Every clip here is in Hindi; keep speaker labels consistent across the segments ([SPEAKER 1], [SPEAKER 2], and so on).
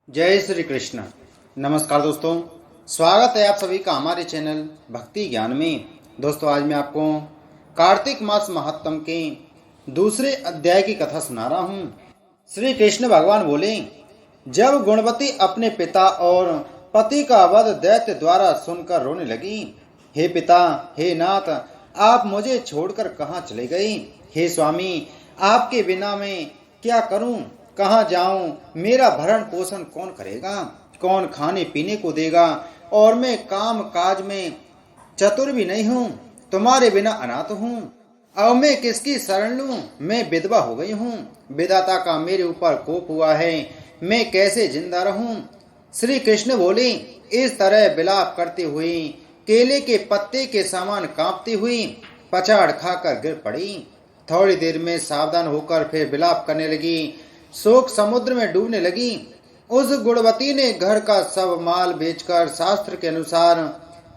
[SPEAKER 1] जय श्री कृष्ण। नमस्कार दोस्तों, स्वागत है आप सभी का हमारे चैनल भक्ति ज्ञान में। दोस्तों, आज मैं आपको कार्तिक मास महात्म के दूसरे अध्याय की कथा सुना रहा हूँ। श्री कृष्ण भगवान बोले, जब गुणवती अपने पिता और पति का वध दैत्य द्वारा सुनकर रोने लगी, हे पिता, हे नाथ, आप मुझे छोड़कर कहाँ चले गए? हे स्वामी, आपके बिना मैं क्या करूं, कहाँ जाऊं? मेरा भरण पोषण कौन करेगा? कौन खाने पीने को देगा? और मैं काम काज में चतुर भी नहीं हूँ, तुम्हारे बिना अनाथ हूँ। अब मैं किसकी शरण लूं? मैं विधवा हो गई हूँ। विधाता का मेरे ऊपर कोप हुआ है, मैं कैसे जिंदा रहूं? श्री कृष्ण बोले, इस तरह विलाप करते हुए केले के पत्ते के समान कांपती हुई पछाड़ खाकर गिर पड़ी। थोड़ी देर में सावधान होकर फिर विलाप करने लगी, शोक समुद्र में डूबने लगी। उस गुणवती ने घर का सब माल बेचकर शास्त्र के अनुसार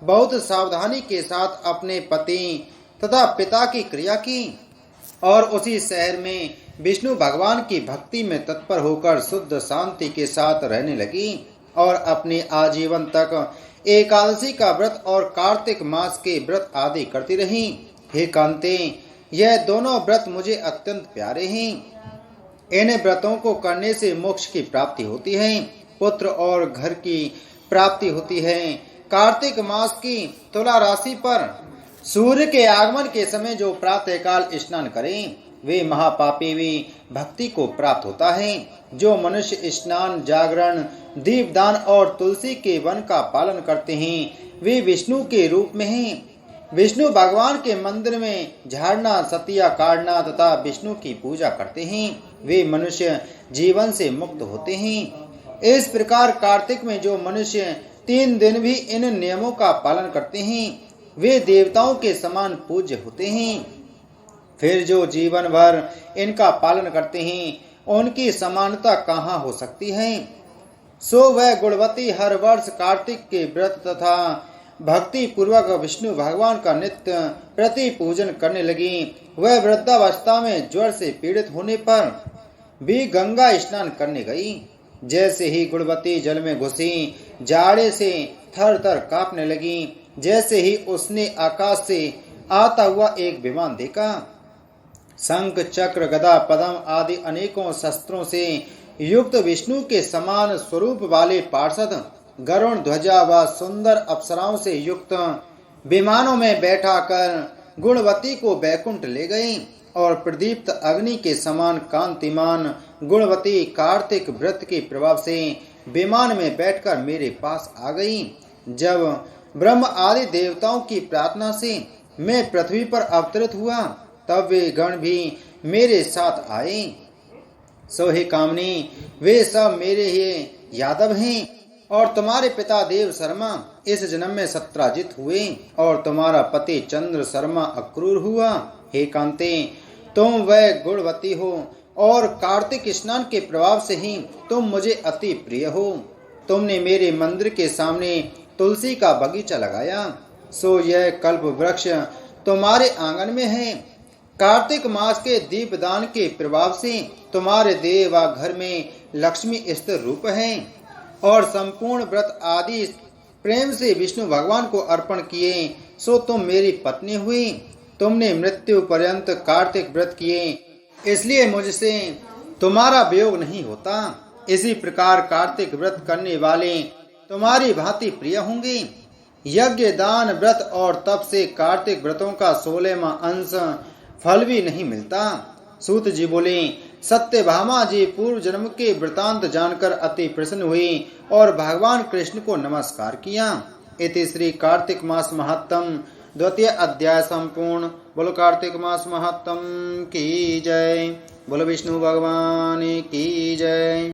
[SPEAKER 1] बहुत सावधानी के साथ अपने पति तथा पिता की क्रिया की और उसी शहर में विष्णु भगवान की भक्ति में तत्पर होकर शुद्ध शांति के साथ रहने लगी और अपने आजीवन तक एकादशी का व्रत और कार्तिक मास के व्रत आदि करती रही। हे कांते, यह दोनों व्रत मुझे अत्यंत प्यारे हैं। इन व्रतों को करने से मोक्ष की प्राप्ति होती है, पुत्र और घर की प्राप्ति होती है। कार्तिक मास की तुला राशि पर सूर्य के आगमन के समय जो प्रातःकाल स्नान करें, वे महापापी भी भक्ति को प्राप्त होता है। जो मनुष्य स्नान, जागरण, दीपदान और तुलसी के वन का पालन करते हैं, वे विष्णु के रूप में हैं। विष्णु भगवान के मंदिर में झाड़ना, सतिया काटना तथा विष्णु की पूजा करते हैं, वे मनुष्य जीवन से मुक्त होते हैं। इस प्रकार कार्तिक में जो मनुष्य 3 दिन भी इन नियमों का पालन करते हैं, वे देवताओं के समान पूज्य होते हैं। फिर जो जीवन भर इनका पालन करते हैं, उनकी समानता कहाँ हो सकती है? सो वह गुणवती हर वर्ष कार्तिक के व्रत तथा भक्ति पूर्वक विष्णु भगवान का नित्य प्रति पूजन करने लगी। वह वृद्धावस्था में ज्वर से पीड़ित होने पर भी गंगा स्नान करने गई। जैसे ही गुणवती जल में घुसी, जाड़े से थर थर कांपने लगी। जैसे ही उसने आकाश से आता हुआ एक विमान देखा, शंख, चक्र, गदा, पद्म आदि अनेकों शस्त्रों से युक्त विष्णु के समान स्वरूप वाले पार्षद गरुण ध्वजा व सुंदर अप्सराओं से युक्त विमानों में बैठा कर गुणवती को बैकुंठ ले गई और प्रदीप्त अग्नि के समान कांतिमान गुणवती कार्तिक व्रत के प्रभाव से विमान में बैठकर मेरे पास आ गई। जब ब्रह्म आदि देवताओं की प्रार्थना से मैं पृथ्वी पर अवतरित हुआ, तब वे गण भी मेरे साथ आए। सो हे कामनी, वे सब मेरे ही यादव हैं और तुम्हारे पिता देव शर्मा इस जन्म में सत्राजित हुए और तुम्हारा पति चंद्र शर्मा अक्रूर हुआ। हे कांते, तुम वह गुणवती हो और कार्तिक स्नान के प्रभाव से ही तुम मुझे अति प्रिय हो। तुमने मेरे मंदिर के सामने तुलसी का बगीचा लगाया, सो यह कल्प वृक्ष तुम्हारे आंगन में है। कार्तिक मास के दीपदान के प्रभाव से तुम्हारे देव व घर में लक्ष्मी स्थिर रूप है और संपूर्ण व्रत आदि प्रेम से विष्णु भगवान को अर्पण किए, सो तुम मेरी पत्नी हुई। तुमने मृत्यु पर्यंत कार्तिक व्रत किए, इसलिए मुझसे तुम्हारा वियोग नहीं होता। इसी प्रकार कार्तिक व्रत करने वाले तुम्हारी भांति प्रिय होंगे। यज्ञ, दान, व्रत और तप से कार्तिक व्रतों का 16वां अंश फल भी नहीं मिलता। सूत जी बोले, सत्यभामा जी पूर्व जन्म के वृतांत जानकर अति प्रसन्न हुई और भगवान कृष्ण को नमस्कार किया। इति श्री कार्तिक मास महात्म द्वितीय अध्याय संपूर्ण। बोलो कार्तिक मास महात्म की जय। बोलो विष्णु भगवान की जय।